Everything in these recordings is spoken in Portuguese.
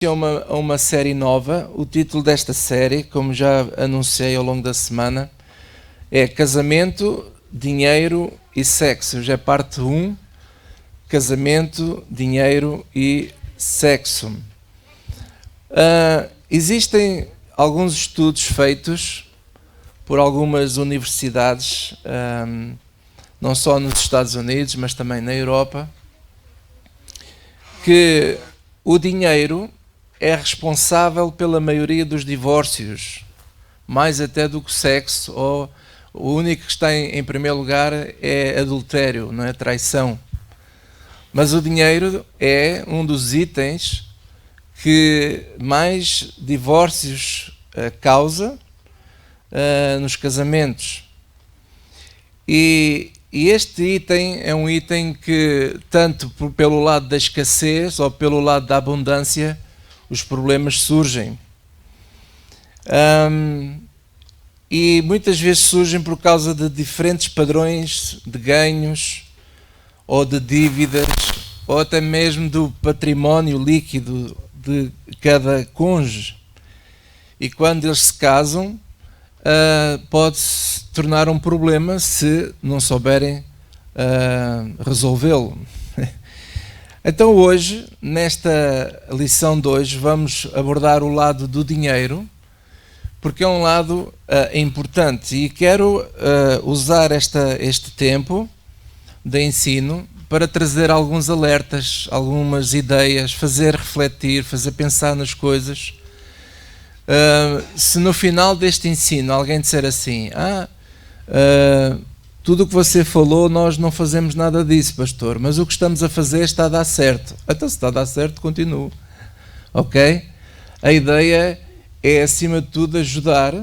A uma série nova. O título desta série, como já anunciei ao longo da semana, é Casamento, Dinheiro e Sexo. Hoje é parte 1, Casamento, Dinheiro e Sexo. Existem alguns estudos feitos por algumas universidades, não só nos Estados Unidos, mas também na Europa, que o dinheiro é responsável pela maioria dos divórcios, mais até do que o sexo, ou o único que está em primeiro lugar é adultério, não é? Traição. Mas o dinheiro é um dos itens que mais divórcios causa nos casamentos. E este item é um item que, tanto pelo lado da escassez ou pelo lado da abundância, os problemas surgem. E muitas vezes surgem por causa de diferentes padrões de ganhos, ou de dívidas, ou até mesmo do património líquido de cada cônjuge. E quando eles se casam, pode-se tornar um problema se não souberem resolvê-lo. Então hoje, nesta lição de hoje, vamos abordar o lado do dinheiro, porque é um lado importante, e quero usar este tempo de ensino para trazer alguns alertas, algumas ideias, fazer refletir, fazer pensar nas coisas. Se no final deste ensino alguém disser assim, tudo o que você falou, nós não fazemos nada disso, pastor, mas o que estamos a fazer está a dar certo. Então, se está a dar certo, continuo. Ok? A ideia é, acima de tudo, ajudar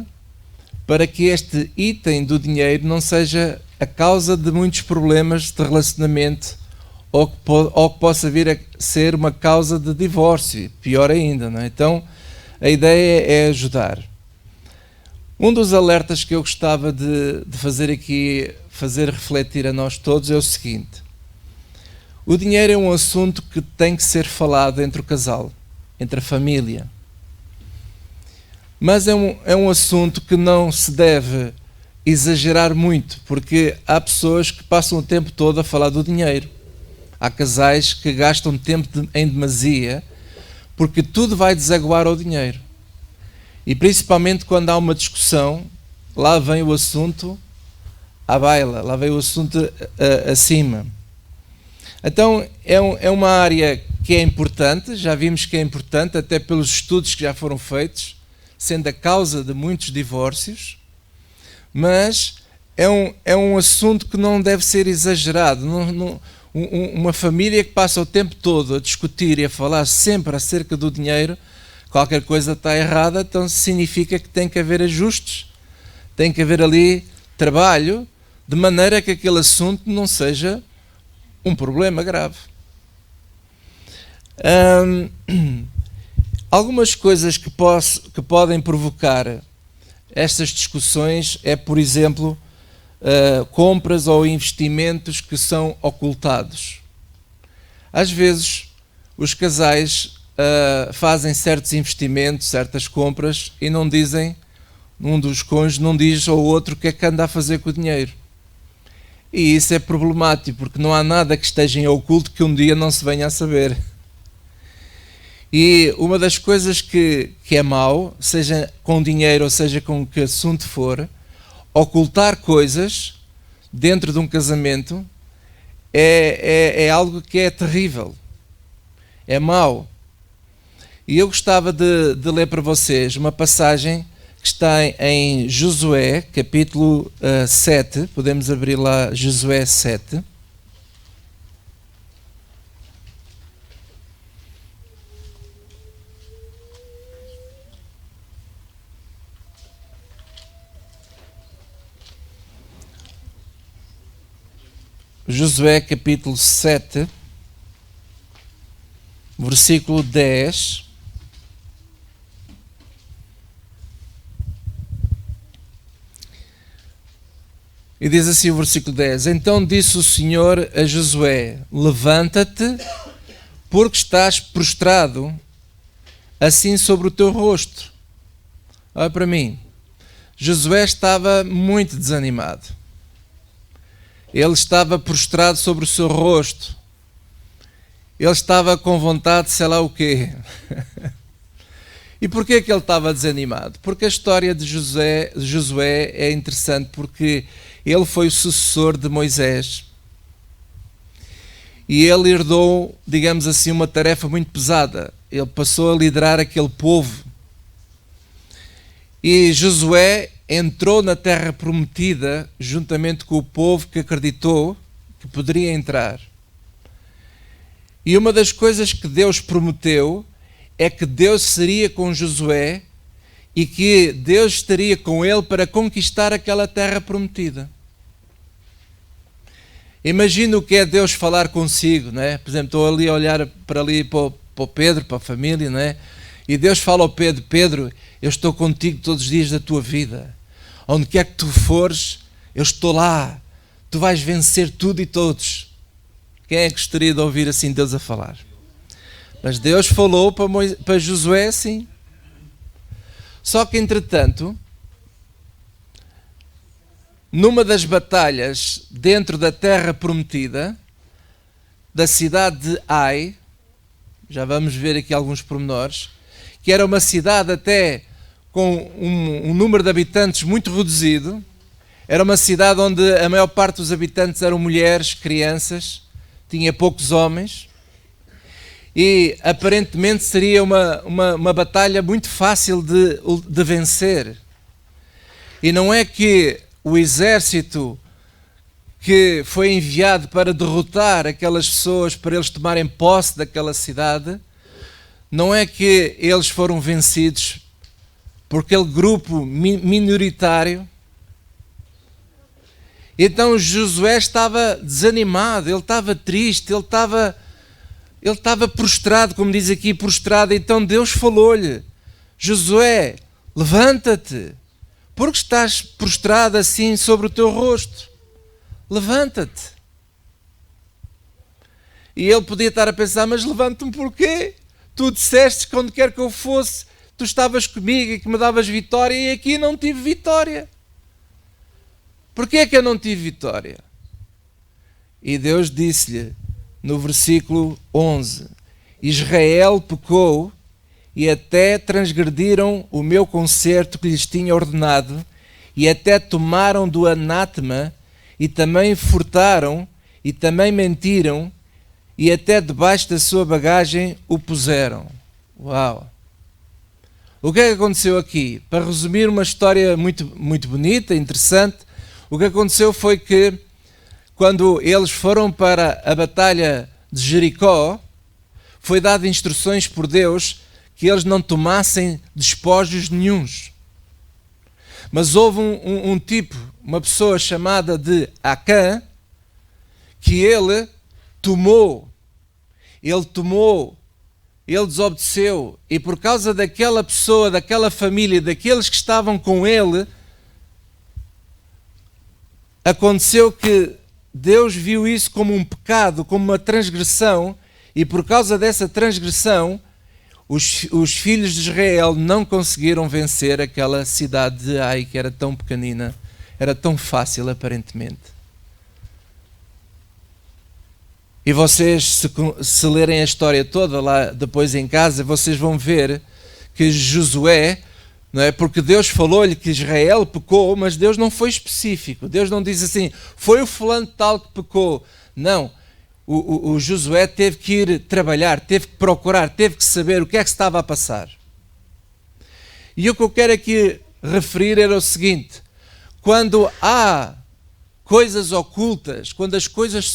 para que este item do dinheiro não seja a causa de muitos problemas de relacionamento, ou que possa vir a ser uma causa de divórcio, pior ainda, não é? Então, a ideia é ajudar. Um dos alertas que eu gostava de fazer aqui, fazer refletir a nós todos, é o seguinte: o dinheiro é um assunto que tem que ser falado entre o casal, entre a família. Mas é um assunto que não se deve exagerar muito, porque há pessoas que passam o tempo todo a falar do dinheiro. Há casais que gastam tempo em demasia, porque tudo vai desaguar ao dinheiro. E principalmente quando há uma discussão, lá vem o assunto à baila, lá vem o assunto acima. Então é uma área que é importante, já vimos que é importante, até pelos estudos que já foram feitos, sendo a causa de muitos divórcios, mas é um assunto que não deve ser exagerado. Uma família que passa o tempo todo a discutir e a falar sempre acerca do dinheiro, qualquer coisa está errada, então significa que tem que haver ajustes, tem que haver ali trabalho, de maneira que aquele assunto não seja um problema grave. Algumas coisas que podem provocar estas discussões é, por exemplo, compras ou investimentos que são ocultados. Às vezes, os casais fazem certos investimentos, certas compras, e não dizem, um dos cônjuges não diz ao outro o que é que anda a fazer com o dinheiro. E isso é problemático, porque não há nada que esteja em oculto que um dia não se venha a saber. E uma das coisas que é mau, seja com dinheiro ou seja com que assunto for, ocultar coisas dentro de um casamento é algo que é terrível, é mau. E eu gostava de ler para vocês uma passagem que está em Josué, capítulo 7, podemos abrir lá Josué 7. Josué capítulo 7, versículo 10. E diz assim o versículo 10: Então disse o Senhor a Josué: Levanta-te, porque estás prostrado assim sobre o teu rosto. Olha para mim. Josué estava muito desanimado. Ele estava prostrado sobre o seu rosto. Ele estava com vontade de sei lá o quê. E porquê que ele estava desanimado? Porque a história de Josué é interessante, porque ele foi o sucessor de Moisés. E ele herdou, digamos assim, uma tarefa muito pesada. Ele passou a liderar aquele povo. E Josué entrou na terra prometida juntamente com o povo que acreditou que poderia entrar. E uma das coisas que Deus prometeu é que Deus seria com Josué e que Deus estaria com ele para conquistar aquela terra prometida. Imagina o que é Deus falar consigo, não é? Por exemplo, estou ali a olhar para o Pedro, para a família, não é? E Deus fala ao Pedro: Pedro, eu estou contigo todos os dias da tua vida. Onde quer que tu fores, eu estou lá. Tu vais vencer tudo e todos. Quem é que gostaria de ouvir assim Deus a falar? Mas Deus falou para Josué assim. Só que, entretanto, numa das batalhas dentro da terra prometida, da cidade de Ai, já vamos ver aqui alguns pormenores, que era uma cidade até com um número de habitantes muito reduzido, era uma cidade onde a maior parte dos habitantes eram mulheres, crianças, tinha poucos homens, e aparentemente seria uma batalha muito fácil de vencer. E não é que o exército que foi enviado para derrotar aquelas pessoas, para eles tomarem posse daquela cidade, não é que eles foram vencidos por aquele grupo minoritário. Então Josué estava desanimado, ele estava triste, ele estava prostrado, como diz aqui, prostrado. Então Deus falou-lhe: Josué, levanta-te, porque estás prostrado assim sobre o teu rosto? Levanta-te. E ele podia estar a pensar: mas levanta-me porquê? Tu disseste que onde quer que eu fosse, tu estavas comigo e que me davas vitória, e aqui não tive vitória. Porquê é que eu não tive vitória? E Deus disse-lhe, no versículo 11, Israel pecou e até transgrediram o meu concerto que lhes tinha ordenado, e até tomaram do anátema, e também furtaram, e também mentiram, e até debaixo da sua bagagem o puseram. Uau! O que é que aconteceu aqui? Para resumir uma história muito, muito bonita, interessante, o que aconteceu foi que, quando eles foram para a batalha de Jericó, foi dado instruções por Deus que eles não tomassem despojos nenhuns. Mas houve um tipo, uma pessoa chamada de Acã, que ele desobedeceu, e por causa daquela pessoa, daquela família, daqueles que estavam com ele, aconteceu que Deus viu isso como um pecado, como uma transgressão, e por causa dessa transgressão, os filhos de Israel não conseguiram vencer aquela cidade de Ai, que era tão pequenina, era tão fácil aparentemente. E vocês, se lerem a história toda lá depois em casa, vocês vão ver que Josué, não é? Porque Deus falou-lhe que Israel pecou, mas Deus não foi específico. Deus não diz assim, foi o fulano tal que pecou. Não. O Josué teve que ir trabalhar, teve que procurar, teve que saber o que é que estava a passar. E o que eu quero aqui referir era o seguinte: quando há coisas ocultas, quando as coisas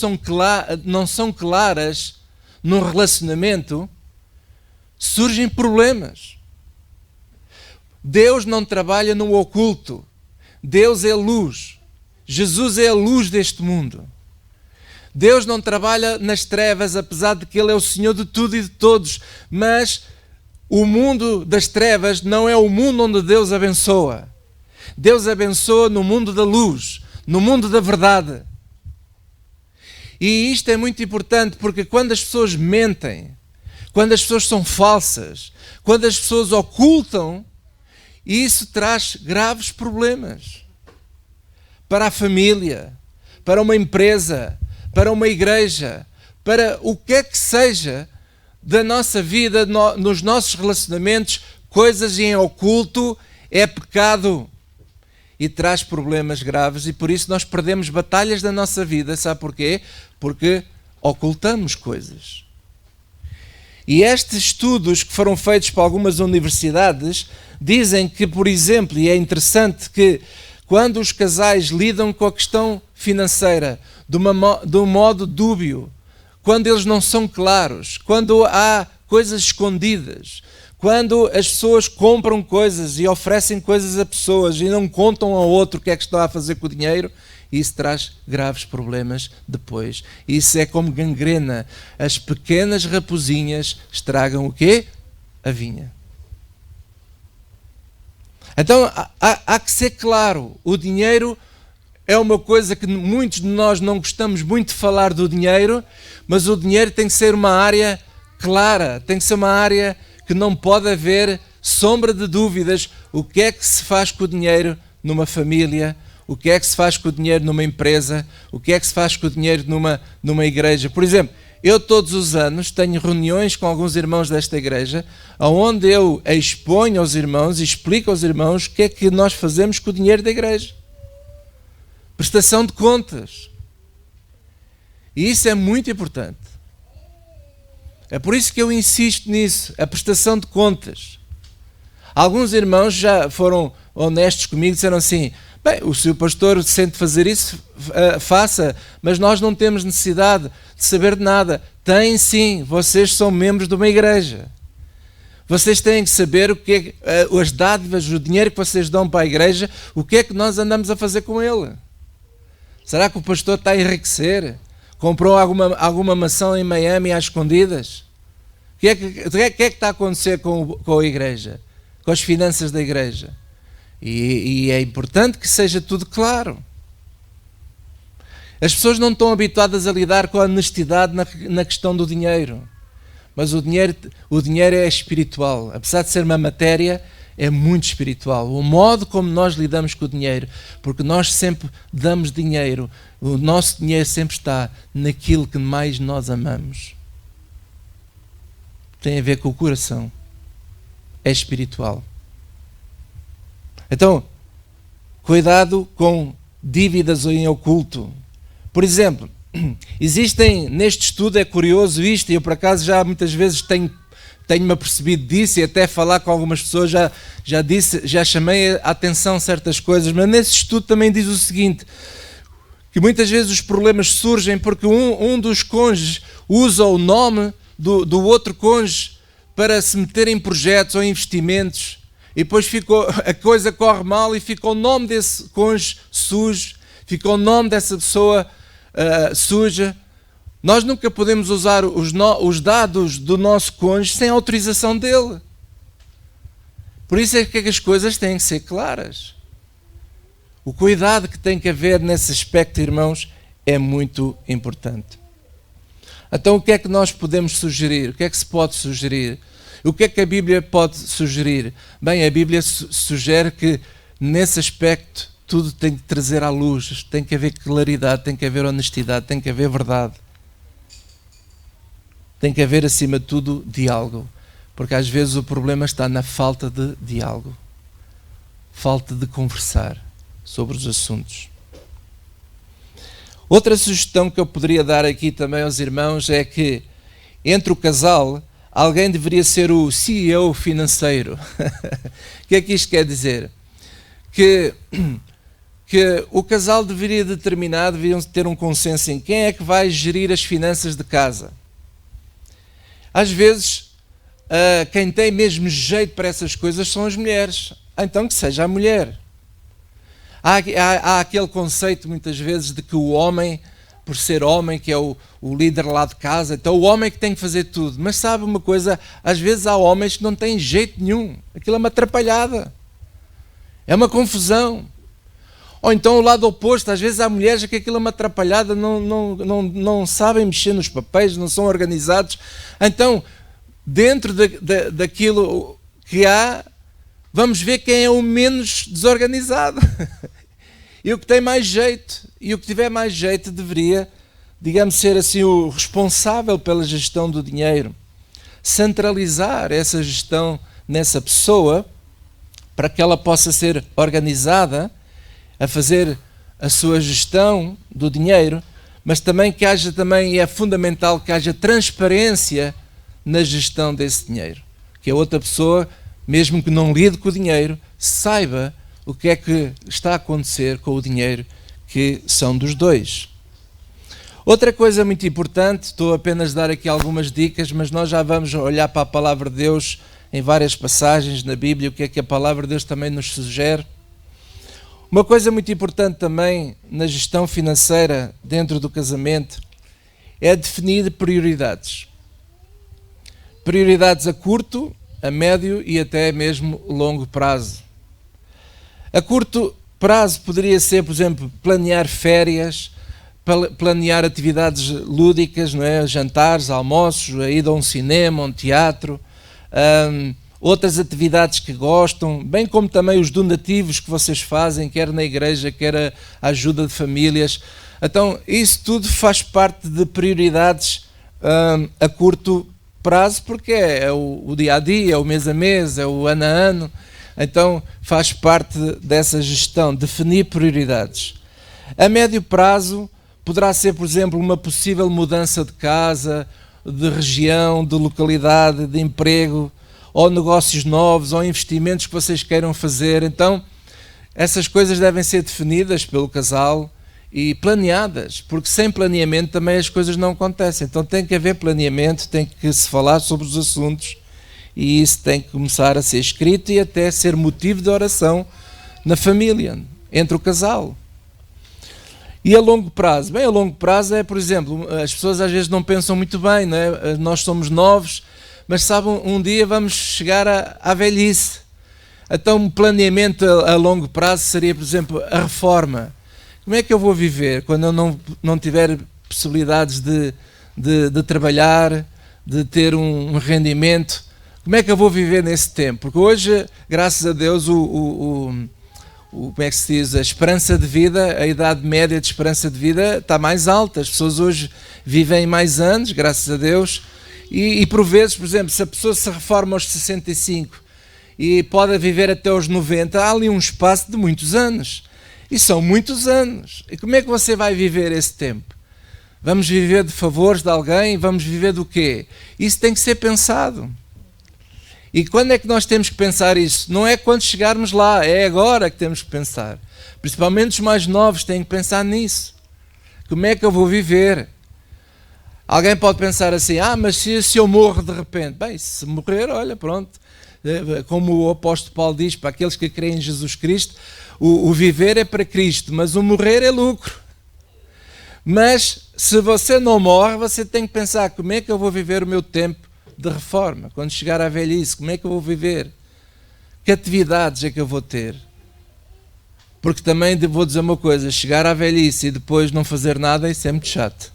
não são claras num relacionamento, surgem problemas. Deus não trabalha no oculto. Deus é luz. Jesus é a luz deste mundo. Deus não trabalha nas trevas, apesar de que Ele é o Senhor de tudo e de todos. Mas o mundo das trevas não é o mundo onde Deus abençoa. Deus abençoa no mundo da luz, no mundo da verdade. E isto é muito importante, porque quando as pessoas mentem, quando as pessoas são falsas, quando as pessoas ocultam, isso traz graves problemas para a família, para uma empresa, para uma igreja, para o que é que seja da nossa vida, nos nossos relacionamentos. Coisas em oculto é pecado e traz problemas graves, e por isso nós perdemos batalhas da nossa vida. Sabe porquê? Porque ocultamos coisas. E estes estudos que foram feitos por algumas universidades dizem que, por exemplo, e é interessante que quando os casais lidam com a questão financeira de um modo dúbio, quando eles não são claros, quando há coisas escondidas, quando as pessoas compram coisas e oferecem coisas a pessoas e não contam ao outro o que é que estão a fazer com o dinheiro, isso traz graves problemas depois. Isso é como gangrena. As pequenas raposinhas estragam o quê? A vinha. Então há que ser claro, o dinheiro é uma coisa que muitos de nós não gostamos muito de falar do dinheiro, mas o dinheiro tem que ser uma área clara, tem que ser uma área que não pode haver sombra de dúvidas. O que é que se faz com o dinheiro numa família? O que é que se faz com o dinheiro numa empresa? O que é que se faz com o dinheiro numa igreja? Por exemplo, eu todos os anos tenho reuniões com alguns irmãos desta igreja, onde eu exponho aos irmãos e explico aos irmãos o que é que nós fazemos com o dinheiro da igreja. Prestação de contas. E isso é muito importante. É por isso que eu insisto nisso, a prestação de contas. Alguns irmãos já foram honestos comigo e disseram assim: bem, o seu pastor sente fazer isso, faça, mas nós não temos necessidade de saber de nada. Tem sim, vocês são membros de uma igreja. Vocês têm que saber o que é, as dádivas, o dinheiro que vocês dão para a igreja, o que é que nós andamos a fazer com ele. Será que o pastor está a enriquecer? Comprou alguma mansão em Miami às escondidas? O que é que está a acontecer com a igreja? Com as finanças da igreja? E é importante que seja tudo claro. As pessoas não estão habituadas a lidar com a honestidade na questão do dinheiro. Mas o dinheiro é espiritual. Apesar de ser uma matéria, é muito espiritual. O modo como nós lidamos com o dinheiro, porque nós sempre damos dinheiro, o nosso dinheiro sempre está naquilo que mais nós amamos. Tem a ver com o coração. É espiritual. Então, cuidado com dívidas em oculto. Por exemplo, existem, neste estudo é curioso isto, e eu por acaso já muitas vezes tenho-me apercebido disso, e até falar com algumas pessoas já chamei a atenção a certas coisas, mas nesse estudo também diz o seguinte, que muitas vezes os problemas surgem porque um dos cônjuges usa o nome do outro cônjuge para se meter em projetos ou investimentos, e depois a coisa corre mal e fica o nome desse cônjuge sujo, fica o nome dessa pessoa suja. Nós nunca podemos usar os dados do nosso cônjuge sem autorização dele. Por isso é que as coisas têm que ser claras. O cuidado que tem que haver nesse aspecto, irmãos, é muito importante. Então o que é que nós podemos sugerir? O que é que se pode sugerir? O que é que a Bíblia pode sugerir? Bem, a Bíblia sugere que nesse aspecto tudo tem que trazer à luz, tem que haver claridade, tem que haver honestidade, tem que haver verdade. Tem que haver, acima de tudo, diálogo. Porque às vezes o problema está na falta de diálogo. Falta de conversar sobre os assuntos. Outra sugestão que eu poderia dar aqui também aos irmãos é que, entre o casal, alguém deveria ser o CEO financeiro. O que é que isto quer dizer? Que o casal deveriam ter um consenso em quem é que vai gerir as finanças de casa. Às vezes, quem tem mesmo jeito para essas coisas são as mulheres. Então que seja a mulher. Há aquele conceito muitas vezes de que o homem, por ser homem, que é o líder lá de casa, então o homem é que tem que fazer tudo. Mas sabe uma coisa? Às vezes há homens que não têm jeito nenhum. Aquilo é uma atrapalhada. É uma confusão. Ou então o lado oposto, às vezes há mulheres que aquilo é uma atrapalhada, não sabem mexer nos papéis, não são organizados. Então, dentro daquilo que há, vamos ver quem é o menos desorganizado. E o que tem mais jeito, e o que tiver mais jeito deveria, digamos, ser assim o responsável pela gestão do dinheiro. Centralizar essa gestão nessa pessoa para que ela possa ser organizada a fazer a sua gestão do dinheiro, mas também que haja também, e é fundamental que haja transparência na gestão desse dinheiro. Que a outra pessoa, mesmo que não lide com o dinheiro, saiba o que é que está a acontecer com o dinheiro que são dos dois. Outra coisa muito importante, estou apenas a dar aqui algumas dicas, mas nós já vamos olhar para a Palavra de Deus em várias passagens na Bíblia, o que é que a Palavra de Deus também nos sugere. Uma coisa muito importante também na gestão financeira dentro do casamento é definir prioridades. Prioridades a curto, a médio e até mesmo longo prazo. A curto prazo poderia ser, por exemplo, planear férias, planear atividades lúdicas, não é? Jantares, almoços, a ida a um cinema, a um teatro, outras atividades que gostam, bem como também os donativos que vocês fazem, quer na igreja, quer a ajuda de famílias. Então, isso tudo faz parte de prioridades a curto prazo, porque é o dia a dia, é o mês a mês, é o ano a ano. Então, faz parte dessa gestão, definir prioridades. A médio prazo, poderá ser, por exemplo, uma possível mudança de casa, de região, de localidade, de emprego, ou negócios novos, ou investimentos que vocês queiram fazer. Então, essas coisas devem ser definidas pelo casal e planeadas, porque sem planeamento também as coisas não acontecem. Então tem que haver planeamento, tem que se falar sobre os assuntos, e isso tem que começar a ser escrito e até ser motivo de oração na família, entre o casal. E a longo prazo? Bem, a longo prazo é, por exemplo, as pessoas às vezes não pensam muito bem, não é? Nós somos novos, mas sabem, um dia vamos chegar à velhice. Então um planeamento a longo prazo seria, por exemplo, a reforma. Como é que eu vou viver quando eu não tiver possibilidades de trabalhar, de ter um rendimento? Como é que eu vou viver nesse tempo? Porque hoje, graças a Deus, como é que se diz? A esperança de vida, a idade média de esperança de vida está mais alta. As pessoas hoje vivem mais anos, graças a Deus. E por vezes, por exemplo, se a pessoa se reforma aos 65 e pode viver até aos 90, há ali um espaço de muitos anos. E são muitos anos. E como é que você vai viver esse tempo? Vamos viver de favores de alguém? Vamos viver do quê? Isso tem que ser pensado. E quando é que nós temos que pensar isso? Não é quando chegarmos lá, é agora que temos que pensar. Principalmente os mais novos têm que pensar nisso. Como é que eu vou viver? Alguém pode pensar assim, mas se eu morro de repente? Bem, se morrer, olha, pronto. Como o apóstolo Paulo diz, para aqueles que creem em Jesus Cristo, o viver é para Cristo, mas o morrer é lucro. Mas se você não morre, você tem que pensar, como é que eu vou viver o meu tempo de reforma? Quando chegar à velhice, como é que eu vou viver? Que atividades é que eu vou ter? Porque também vou dizer uma coisa, chegar à velhice e depois não fazer nada, isso é muito chato.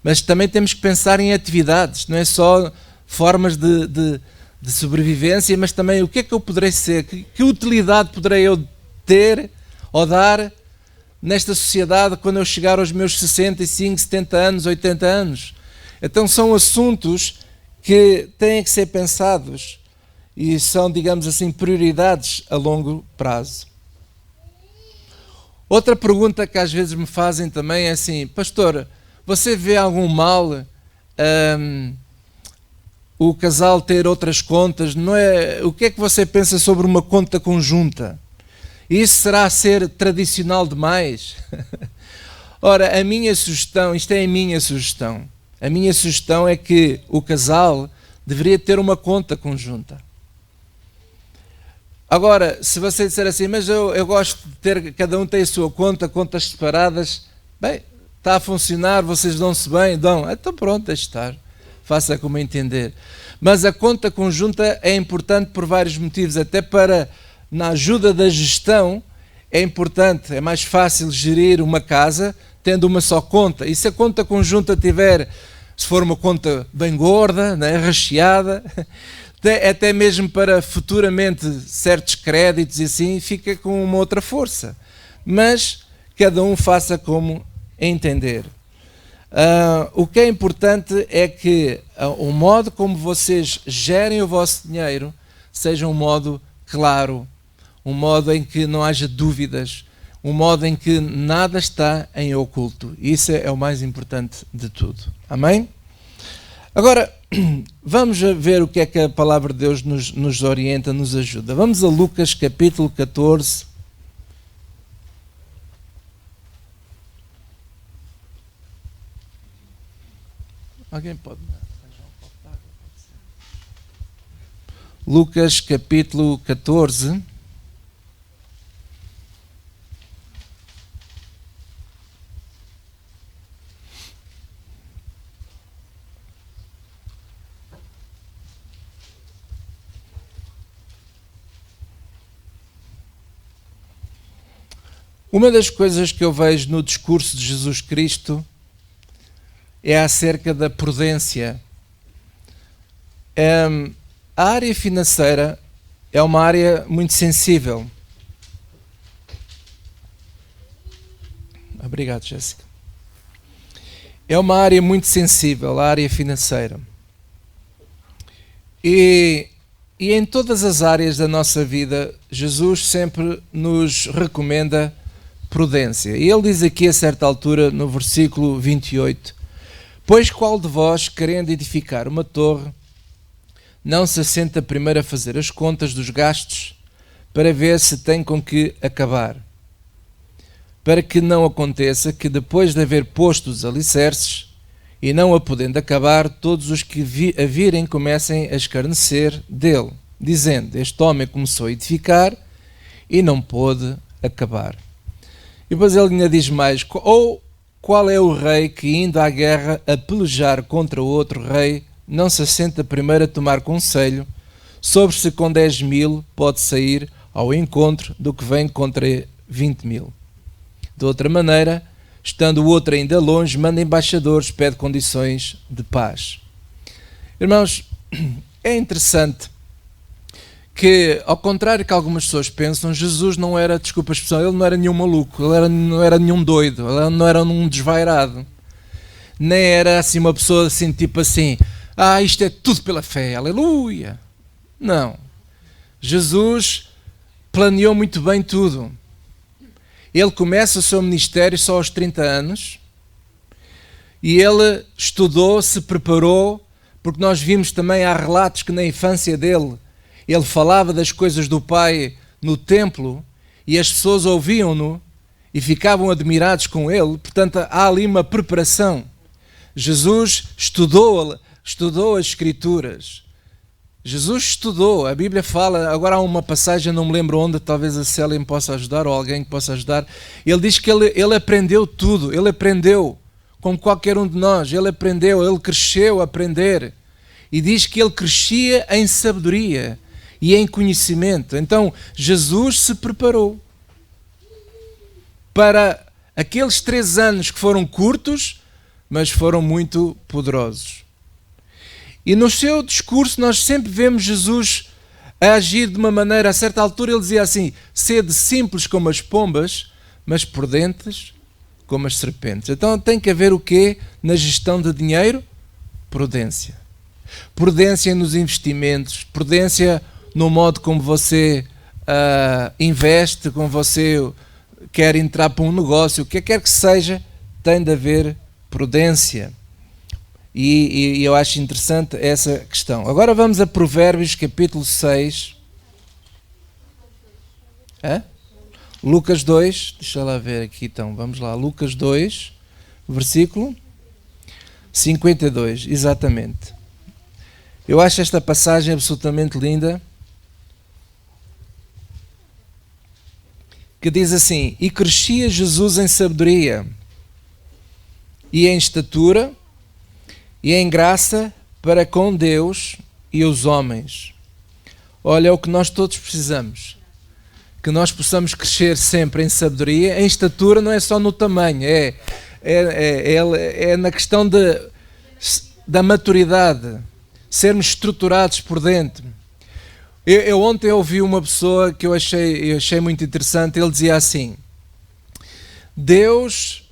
Mas também temos que pensar em atividades, não é só formas de sobrevivência, mas também o que é que eu poderei ser, que utilidade poderei eu ter ou dar nesta sociedade quando eu chegar aos meus 65, 70 anos, 80 anos. Então são assuntos que têm que ser pensados e são, digamos assim, prioridades a longo prazo. Outra pergunta que às vezes me fazem também é assim, pastor, você vê algum mal o casal ter outras contas? Não é? O que é que você pensa sobre uma conta conjunta? Isso será ser tradicional demais? Ora, a minha sugestão, isto é a minha sugestão é que o casal deveria ter uma conta conjunta. Agora, se você disser assim, mas eu gosto de ter, cada um tem a sua conta, contas separadas, bem, está a funcionar, vocês dão-se bem, então pronto, deixe estar, faça como entender. Mas a conta conjunta é importante por vários motivos, até para, na ajuda da gestão, é importante, é mais fácil gerir uma casa tendo uma só conta. E se a conta conjunta tiver se for uma conta bem gorda, né, recheada, até mesmo para futuramente certos créditos e assim, fica com uma outra força. Mas cada um faça como entender. O que é importante é que o modo como vocês gerem o vosso dinheiro seja um modo claro, um modo em que não haja dúvidas, um modo em que nada está em oculto. Isso é o mais importante de tudo. Amém? Agora, vamos ver o que é que a palavra de Deus nos orienta, nos ajuda. Vamos a Lucas capítulo 14. Alguém pode arranjar um copo de água? Lucas capítulo 14. Uma das coisas que eu vejo no discurso de Jesus Cristo é acerca da prudência. A área financeira é uma área muito sensível. Obrigado, Jéssica. É uma área muito sensível, a área financeira. E em todas as áreas da nossa vida, Jesus sempre nos recomenda prudência. E ele diz aqui a certa altura, no versículo 28, pois qual de vós, querendo edificar uma torre, não se assenta primeiro a fazer as contas dos gastos, para ver se tem com que acabar? Para que não aconteça que depois de haver posto os alicerces, e não a podendo acabar, todos os que a virem comecem a escarnecer dele, dizendo, este homem começou a edificar e não pôde acabar. E depois ele ainda diz mais, ou qual é o rei que indo à guerra a pelejar contra outro rei, não se assenta primeiro a tomar conselho sobre se com 10.000 pode sair ao encontro do que vem contra 20.000. De outra maneira, estando o outro ainda longe, manda embaixadores, pede condições de paz. Irmãos, é interessante que, ao contrário que algumas pessoas pensam, Jesus não era, desculpa a expressão, ele não era nenhum maluco, não era nenhum doido, ele não era um desvairado, nem era assim uma pessoa assim, tipo assim, isto é tudo pela fé, aleluia. Não. Jesus planeou muito bem tudo. Ele começa o seu ministério só aos 30 anos e ele estudou, se preparou, porque nós vimos também, há relatos que na infância dele, ele falava das coisas do Pai no templo e as pessoas ouviam-no e ficavam admirados com ele. Portanto, há ali uma preparação. Jesus estudou as Escrituras. Jesus estudou. A Bíblia fala, agora há uma passagem, não me lembro onde, talvez a Célia me possa ajudar ou alguém que possa ajudar. Ele diz que ele aprendeu tudo. Ele aprendeu como qualquer um de nós. Ele aprendeu, ele cresceu a aprender. E diz que ele crescia em sabedoria e em conhecimento. Então, Jesus se preparou para aqueles 3 anos que foram curtos, mas foram muito poderosos. E no seu discurso nós sempre vemos Jesus a agir de uma maneira, a certa altura ele dizia assim, sede simples como as pombas, mas prudentes como as serpentes. Então tem que haver o quê na gestão de dinheiro? Prudência. Prudência nos investimentos, prudência no modo como você investe, como você quer entrar para um negócio, o que quer que seja, tem de haver prudência. E eu acho interessante essa questão. Agora vamos a Provérbios capítulo 6. Lucas 2, deixa lá ver aqui então, vamos lá, Lucas 2, versículo 52, exatamente. Eu acho esta passagem absolutamente linda, que diz assim, e crescia Jesus em sabedoria, e em estatura, e em graça para com Deus e os homens. Olha, é o que nós todos precisamos. Que nós possamos crescer sempre em sabedoria, em estatura não é só no tamanho, é na questão de da maturidade, sermos estruturados por dentro. Eu ontem ouvi uma pessoa que eu achei muito interessante. Ele dizia assim: Deus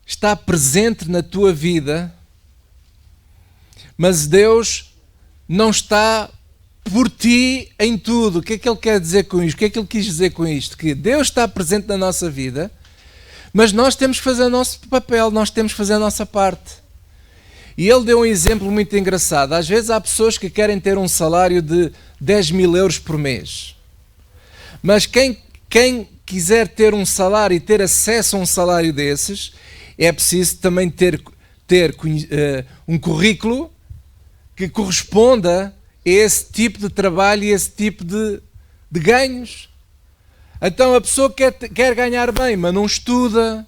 está presente na tua vida, mas Deus não está por ti em tudo. O que é que ele quer dizer com isto? O que é que ele quis dizer com isto? Que Deus está presente na nossa vida, mas nós temos que fazer o nosso papel, nós temos que fazer a nossa parte. E ele deu um exemplo muito engraçado. Às vezes há pessoas que querem ter um salário de 10.000 euros por mês. Mas quem quiser ter um salário e ter acesso a um salário desses, é preciso também ter um currículo que corresponda a esse tipo de trabalho e a esse tipo de ganhos. Então a pessoa quer ganhar bem, mas não estuda,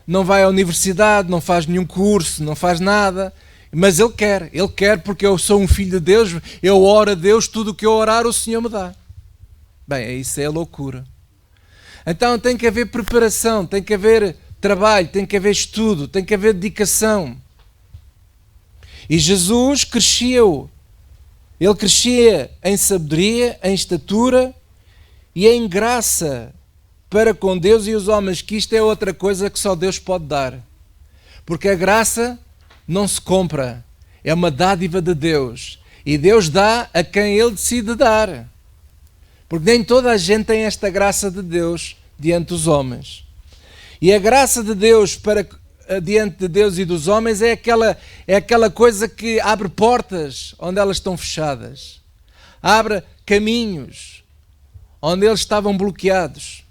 não vai à universidade, não faz nenhum curso, não faz nada. Mas ele quer porque eu sou um filho de Deus, eu oro a Deus, tudo o que eu orar o Senhor me dá. Bem, isso é loucura. Então tem que haver preparação, tem que haver trabalho, tem que haver estudo, tem que haver dedicação. E Jesus cresceu. Ele crescia em sabedoria, em estatura e em graça para com Deus e os homens, que isto é outra coisa que só Deus pode dar. Porque a graça não se compra, é uma dádiva de Deus. E Deus dá a quem Ele decide dar. Porque nem toda a gente tem esta graça de Deus diante dos homens. E a graça de Deus diante de Deus e dos homens é aquela coisa que abre portas onde elas estão fechadas. Abre caminhos onde eles estavam bloqueados.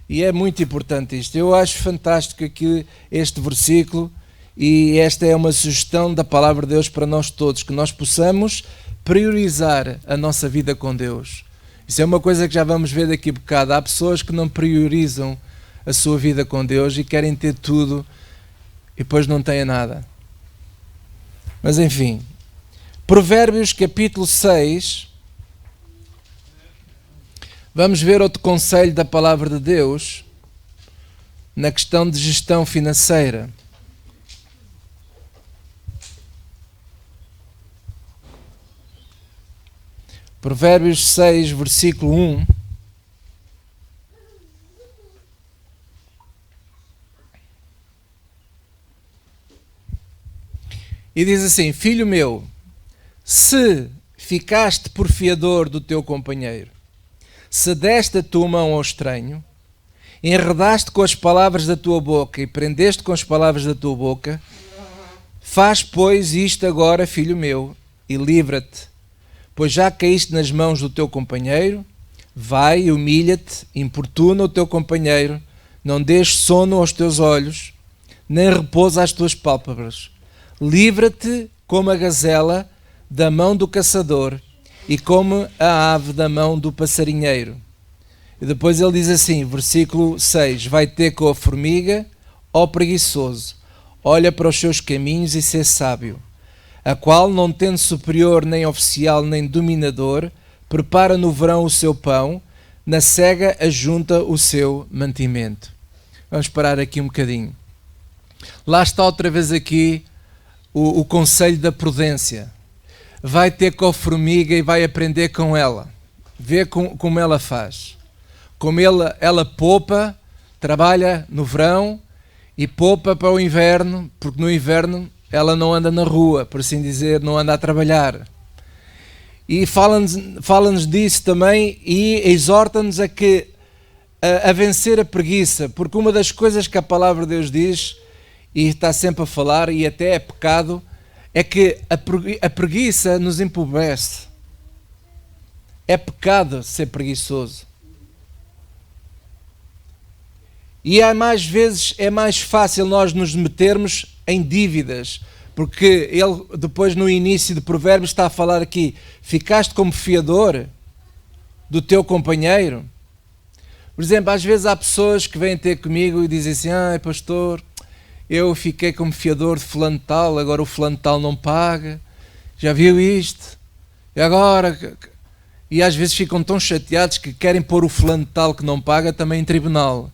E é muito importante isto. Eu acho fantástico aqui este versículo. E esta é uma sugestão da palavra de Deus para nós todos, que nós possamos priorizar a nossa vida com Deus. Isso é uma coisa que já vamos ver daqui a bocado. Há pessoas que não priorizam a sua vida com Deus e querem ter tudo e depois não têm nada. Mas enfim, Provérbios capítulo 6, vamos ver outro conselho da palavra de Deus na questão de gestão financeira. Provérbios 6, versículo 1. E diz assim: Filho meu, se ficaste por fiador do teu companheiro, se deste a tua mão ao estranho, enredaste com as palavras da tua boca e prendeste com as palavras da tua boca, faz, pois, isto agora, filho meu, e livra-te. Pois já caíste nas mãos do teu companheiro, vai, humilha-te, importuna o teu companheiro, não dês sono aos teus olhos, nem repouso às tuas pálpebras. Livra-te como a gazela da mão do caçador e como a ave da mão do passarinheiro. E depois ele diz assim, versículo 6, vai ter com a formiga, ó preguiçoso, olha para os seus caminhos e sê sábio, a qual, não tendo superior nem oficial nem dominador, prepara no verão o seu pão, na cega ajunta o seu mantimento. Vamos parar aqui um bocadinho. Lá está outra vez aqui o conselho da prudência. Vai ter com a formiga e vai aprender com ela. Vê como ela faz. Como ela poupa, trabalha no verão e poupa para o inverno, porque no inverno ela não anda na rua, por assim dizer, não anda a trabalhar. E fala-nos disso também e exorta-nos a vencer a preguiça, porque uma das coisas que a palavra de Deus diz, e está sempre a falar, e até é pecado, é que a preguiça nos empobrece. É pecado ser preguiçoso. E mais vezes é mais fácil nós nos metermos em dívidas, porque ele depois no início de Provérbios está a falar aqui, ficaste como fiador do teu companheiro. Por exemplo, às vezes há pessoas que vêm ter comigo e dizem assim, pastor, eu fiquei como fiador de fulano tal, agora o fulano tal não paga, já viu isto? E agora... E às vezes ficam tão chateados que querem pôr o fulano tal que não paga também em tribunal.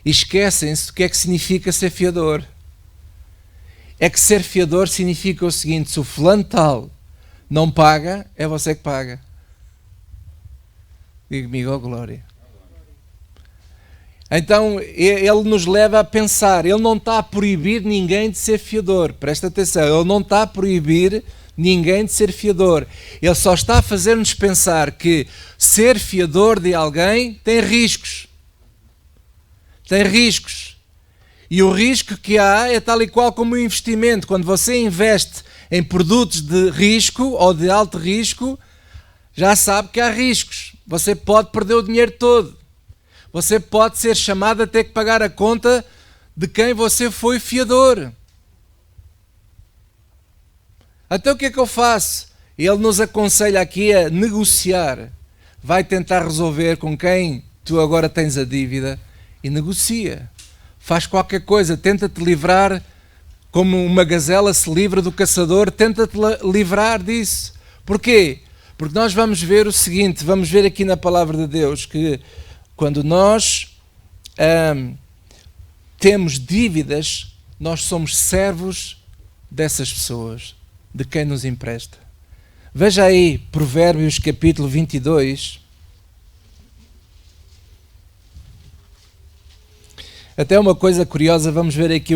E esquecem-se do que é que significa ser fiador. é que ser fiador significa o seguinte: se o fulano tal não paga, é você que paga. Diga comigo, ó glória. Então, ele nos leva a pensar, ele não está a proibir ninguém de ser fiador. Presta atenção, ele não está a proibir ninguém de ser fiador. Ele só está a fazer-nos pensar que ser fiador de alguém tem riscos. Tem riscos. E o risco que há é tal e qual como um investimento. Quando você investe em produtos de risco ou de alto risco, já sabe que há riscos. Você pode perder o dinheiro todo. Você pode ser chamado a ter que pagar a conta de quem você foi fiador. Então o que é que eu faço? Ele nos aconselha aqui a negociar. Vai tentar resolver com quem tu agora tens a dívida e negocia. Faz qualquer coisa, tenta-te livrar, como uma gazela se livra do caçador, tenta-te livrar disso. Porquê? Porque nós vamos ver o seguinte, vamos ver aqui na palavra de Deus que quando nós temos dívidas, nós somos servos dessas pessoas, de quem nos empresta. Veja aí Provérbios capítulo 22. Até uma coisa curiosa, vamos ver aqui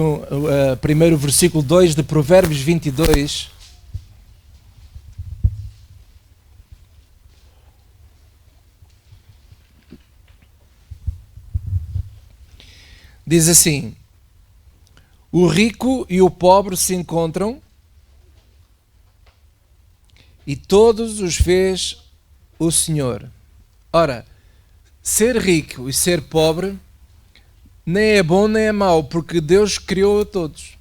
primeiro o versículo 2 de Provérbios 22. Diz assim: o rico e o pobre se encontram e todos os fez o Senhor. Ora, ser rico e ser pobre nem é bom nem é mau, porque Deus criou a todos.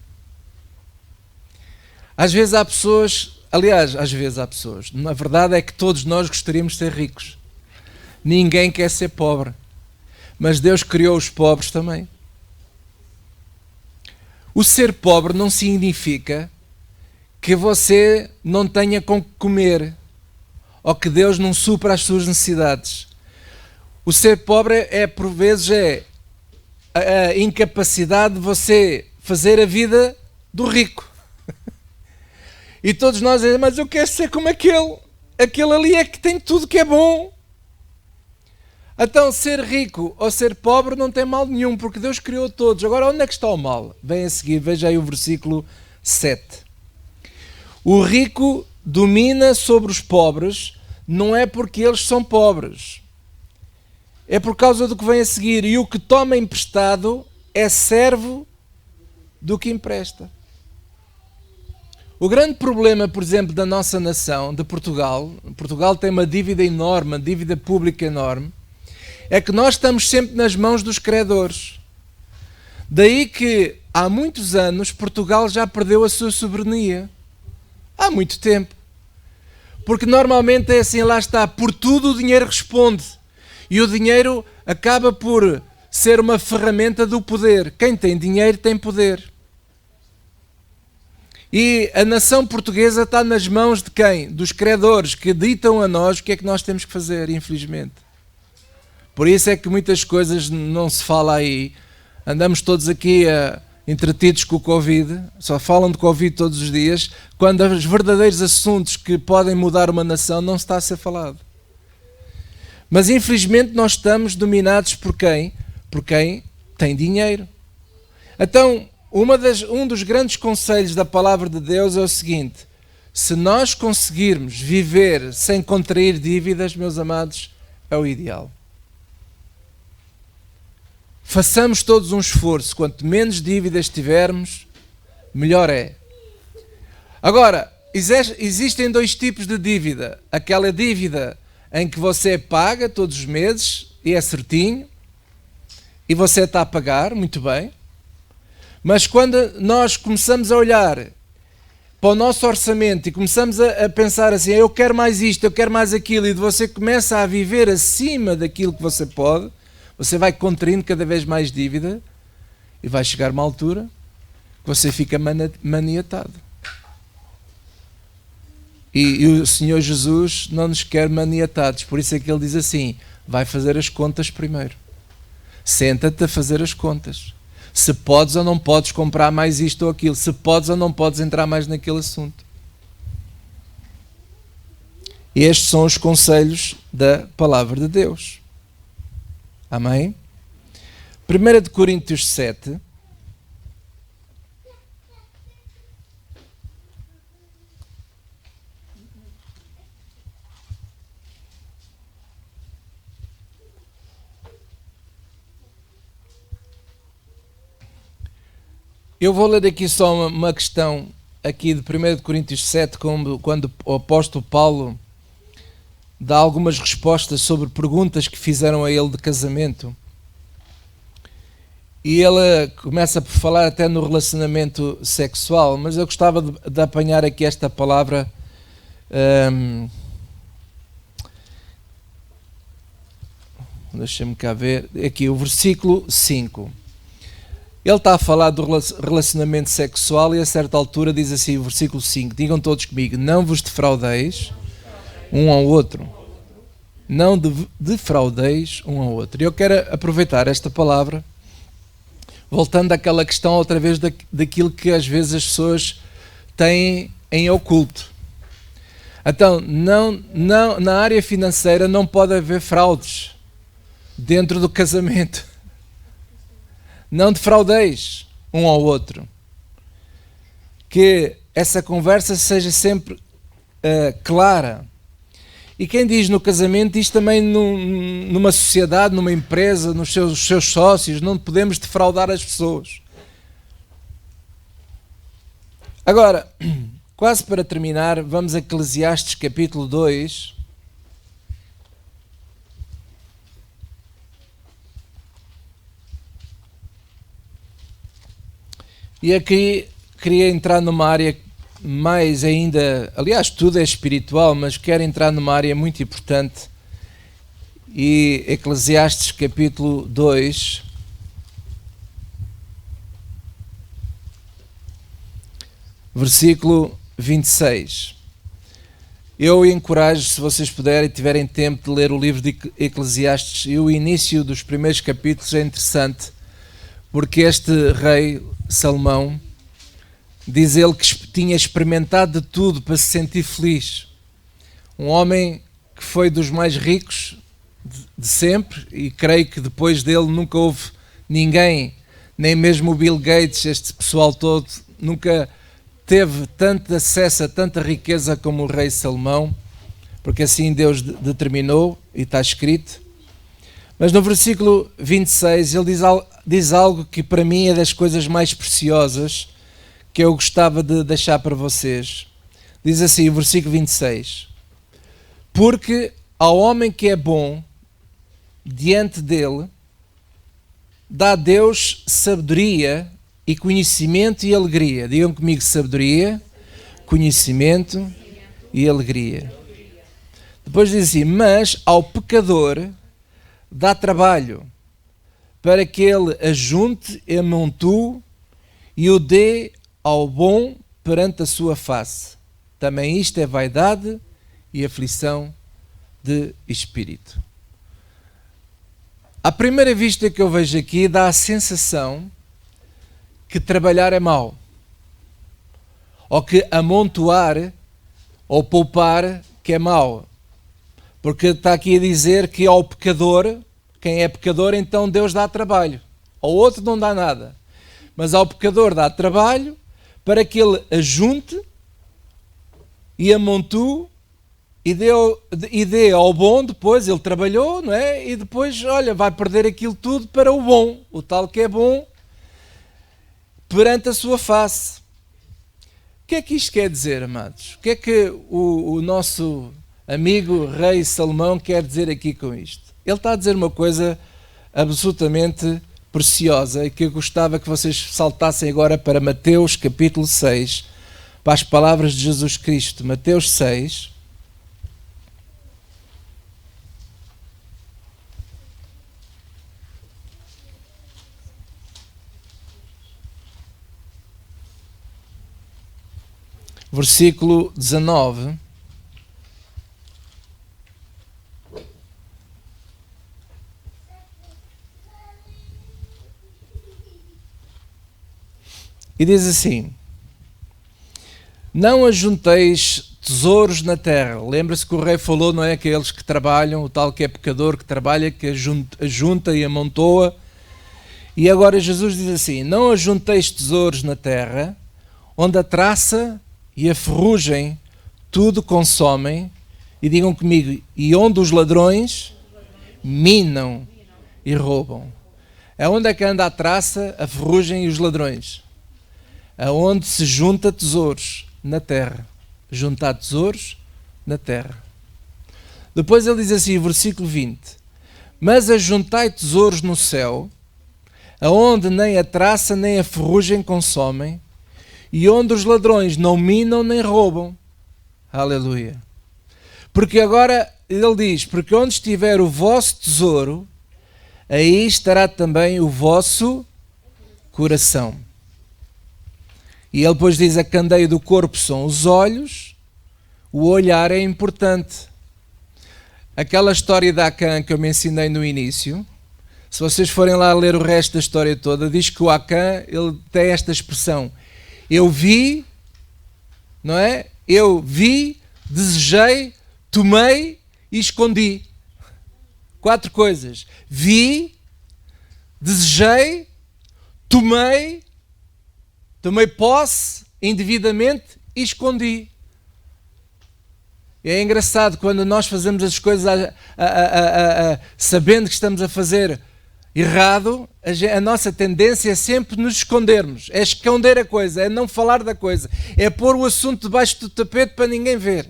Às vezes há pessoas, na verdade é que todos nós gostaríamos de ser ricos. Ninguém quer ser pobre, mas Deus criou os pobres também. O ser pobre não significa que você não tenha com que comer ou que Deus não supra as suas necessidades. O ser pobre por vezes é a incapacidade de você fazer a vida do rico. E todos nós dizemos, mas eu quero ser como aquele. Aquele ali é que tem tudo que é bom. Então, ser rico ou ser pobre não tem mal nenhum, porque Deus criou todos. Agora, onde é que está o mal? Vem a seguir, veja aí o versículo 7. O rico domina sobre os pobres, não é porque eles são pobres. É por causa do que vem a seguir. E o que toma emprestado é servo do que empresta. O grande problema, por exemplo, da nossa nação, de Portugal, Portugal tem uma dívida enorme, uma dívida pública enorme, é que nós estamos sempre nas mãos dos credores. Daí que há muitos anos Portugal já perdeu a sua soberania. Há muito tempo. Porque normalmente é assim, lá está, por tudo o dinheiro responde. E o dinheiro acaba por ser uma ferramenta do poder. Quem tem dinheiro tem poder. E a nação portuguesa está nas mãos de quem? Dos credores que ditam a nós o que é que nós temos que fazer, infelizmente. Por isso é que muitas coisas não se fala aí. Andamos todos aqui entretidos com o Covid, só falam de Covid todos os dias, quando os verdadeiros assuntos que podem mudar uma nação não está a ser falado. Mas infelizmente nós estamos dominados por quem? Por quem tem dinheiro. Então, um dos grandes conselhos da palavra de Deus é o seguinte: se nós conseguirmos viver sem contrair dívidas, meus amados, é o ideal. Façamos todos um esforço, quanto menos dívidas tivermos, melhor é. Agora, existem dois tipos de dívida. Aquela dívida em que você paga todos os meses e é certinho, e você está a pagar, muito bem. Mas quando nós começamos a olhar para o nosso orçamento e começamos a pensar assim, eu quero mais isto, eu quero mais aquilo, e você começa a viver acima daquilo que você pode, você vai contraindo cada vez mais dívida e vai chegar uma altura que você fica maniatado. E o Senhor Jesus não nos quer maniatados, por isso é que Ele diz assim, vai fazer as contas primeiro. Senta-te a fazer as contas. Se podes ou não podes comprar mais isto ou aquilo, se podes ou não podes entrar mais naquele assunto. Estes são os conselhos da palavra de Deus. Amém? 1 de Coríntios 7. Eu vou ler aqui só uma questão aqui de 1 de Coríntios 7, quando o apóstolo Paulo dá algumas respostas sobre perguntas que fizeram a ele de casamento. E ele começa por falar até no relacionamento sexual, mas eu gostava de apanhar aqui esta palavra. Deixa-me cá ver. Aqui o versículo 5. Ele está a falar do relacionamento sexual e a certa altura diz assim, o versículo 5, digam todos comigo, não vos defraudeis um ao outro. Não defraudeis um ao outro. E eu quero aproveitar esta palavra, voltando àquela questão outra vez daquilo que às vezes as pessoas têm em oculto. Então, na área financeira não pode haver fraudes dentro do casamento. Não defraudeis um ao outro. Que essa conversa seja sempre clara. E quem diz no casamento diz também numa sociedade, numa empresa, nos seus sócios. Não podemos defraudar as pessoas. Agora, quase para terminar, vamos a Eclesiastes capítulo 2. E aqui queria entrar numa área mais ainda, aliás, tudo é espiritual, mas quero entrar numa área muito importante. E Eclesiastes capítulo 2, versículo 26. Eu encorajo, se vocês puderem e tiverem tempo, de ler o livro de Eclesiastes, e o início dos primeiros capítulos é interessante, porque este rei Salomão, diz ele que tinha experimentado de tudo para se sentir feliz. Um homem que foi dos mais ricos de sempre, e creio que depois dele nunca houve ninguém, nem mesmo o Bill Gates, este pessoal todo, nunca teve tanto acesso a tanta riqueza como o rei Salomão, porque assim Deus determinou e está escrito. Mas no versículo 26 ele diz algo que para mim é das coisas mais preciosas que eu gostava de deixar para vocês. Diz assim o versículo 26. Porque ao homem que é bom diante dele, dá Deus sabedoria e conhecimento e alegria. Digam comigo, sabedoria, conhecimento e alegria. Depois diz assim, mas ao pecador dá trabalho para que ele ajunte, amontue e o dê ao bom perante a sua face. Também isto é vaidade e aflição de espírito. À primeira vista que eu vejo aqui, dá a sensação que trabalhar é mau. Ou que amontoar ou poupar que é mau. Porque está aqui a dizer que ao pecador, quem é pecador, então Deus dá trabalho. Ao outro não dá nada. Mas ao pecador dá trabalho para que ele ajunte e amontue e dê ao bom depois. Ele trabalhou, não é? E depois, olha, vai perder aquilo tudo para o bom. O tal que é bom perante a sua face. O que é que isto quer dizer, amados? O que é que o nosso amigo rei Salomão quer dizer aqui com isto? Ele está a dizer uma coisa absolutamente preciosa e que eu gostava que vocês saltassem agora para Mateus capítulo 6, para as palavras de Jesus Cristo. Mateus 6. Versículo 19. E diz assim: não ajunteis tesouros na terra. Lembra-se que o rei falou, não é? Aqueles que trabalham, o tal que é pecador, que trabalha, que ajunta e amontoa. E agora Jesus diz assim: não ajunteis tesouros na terra, onde a traça e a ferrugem tudo consomem. E digam comigo: e onde os ladrões minam e roubam. Aonde é que anda a traça, a ferrugem e os ladrões? Aonde se junta tesouros na terra. Juntar tesouros na terra. Depois ele diz assim, versículo 20: mas ajuntai tesouros no céu, aonde nem a traça nem a ferrugem consomem, e onde os ladrões não minam nem roubam. Aleluia. Porque agora ele diz: porque onde estiver o vosso tesouro, aí estará também o vosso coração. E ele depois diz: a candeia do corpo são os olhos, o olhar é importante. Aquela história de Acã que eu me ensinei no início, se vocês forem lá ler o resto da história toda, diz que o Acã, ele tem esta expressão: eu vi, não é? Eu vi, desejei, tomei e escondi. 4 coisas. Vi, desejei, tomei posse indevidamente e escondi. É engraçado quando nós fazemos as coisas sabendo que estamos a fazer errado, a nossa tendência é sempre nos escondermos, é esconder a coisa, é não falar da coisa, é pôr o assunto debaixo do tapete para ninguém ver.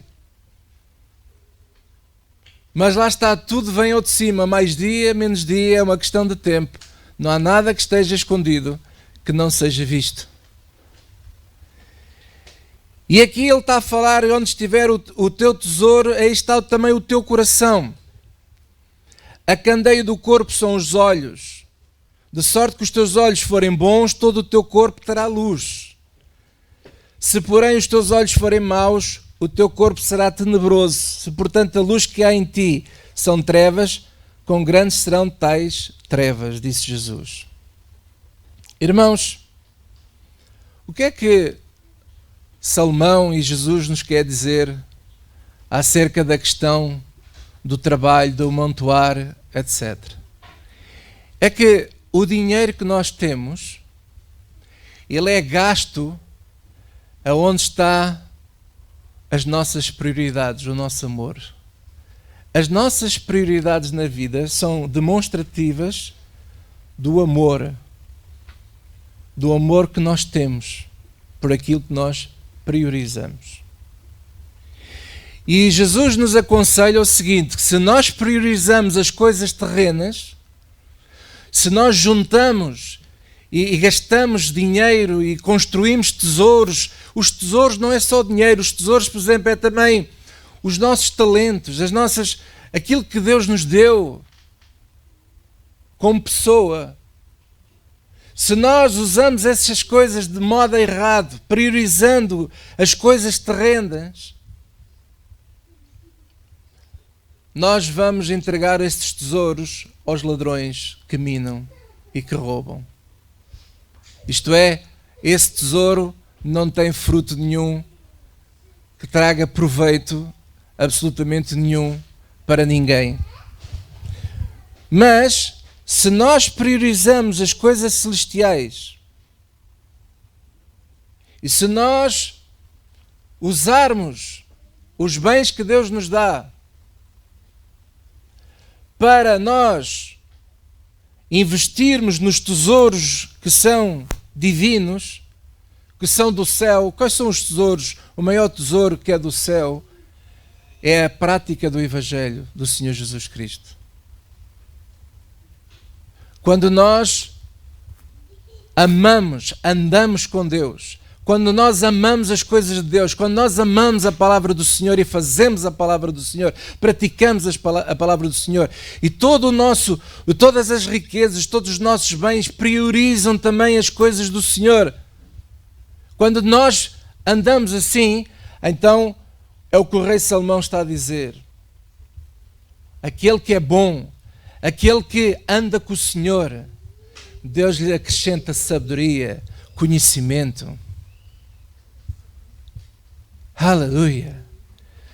Mas lá está, tudo vem ao de cima, mais dia, menos dia, é uma questão de tempo. Não há nada que esteja escondido que não seja visto. E aqui ele está a falar: onde estiver o teu tesouro, aí está também o teu coração. A candeia do corpo são os olhos, de sorte que os teus olhos forem bons, todo o teu corpo terá luz. Se porém os teus olhos forem maus, o teu corpo será tenebroso. Se portanto a luz que há em ti são trevas, quão grandes serão tais trevas, disse Jesus. Irmãos, o que é que Salomão e Jesus nos quer dizer acerca da questão do trabalho, do amontoar, etc. É que o dinheiro que nós temos, ele é gasto aonde está as nossas prioridades, o nosso amor. As nossas prioridades na vida são demonstrativas do amor que nós temos por aquilo que nós priorizamos. E Jesus nos aconselha o seguinte: que se nós priorizamos as coisas terrenas, se nós juntamos e gastamos dinheiro e construímos tesouros, os tesouros não é só dinheiro, os tesouros, por exemplo, é também os nossos talentos, aquilo que Deus nos deu como pessoa. Se nós usamos essas coisas de modo errado, priorizando as coisas terrenas, nós vamos entregar estes tesouros aos ladrões que minam e que roubam. Isto é, esse tesouro não tem fruto nenhum que traga proveito absolutamente nenhum para ninguém. Mas, se nós priorizamos as coisas celestiais e se nós usarmos os bens que Deus nos dá para nós investirmos nos tesouros que são divinos, que são do céu. Quais são os tesouros? O maior tesouro que é do céu é a prática do Evangelho do Senhor Jesus Cristo. Quando nós amamos, andamos com Deus, quando nós amamos as coisas de Deus, quando nós amamos a palavra do Senhor e fazemos a palavra do Senhor, praticamos a palavra do Senhor, e todas as riquezas, todos os nossos bens priorizam também as coisas do Senhor. Quando nós andamos assim, então é o que o rei Salomão está a dizer. Aquele que é bom, aquele que anda com o Senhor, Deus lhe acrescenta sabedoria, conhecimento. Aleluia!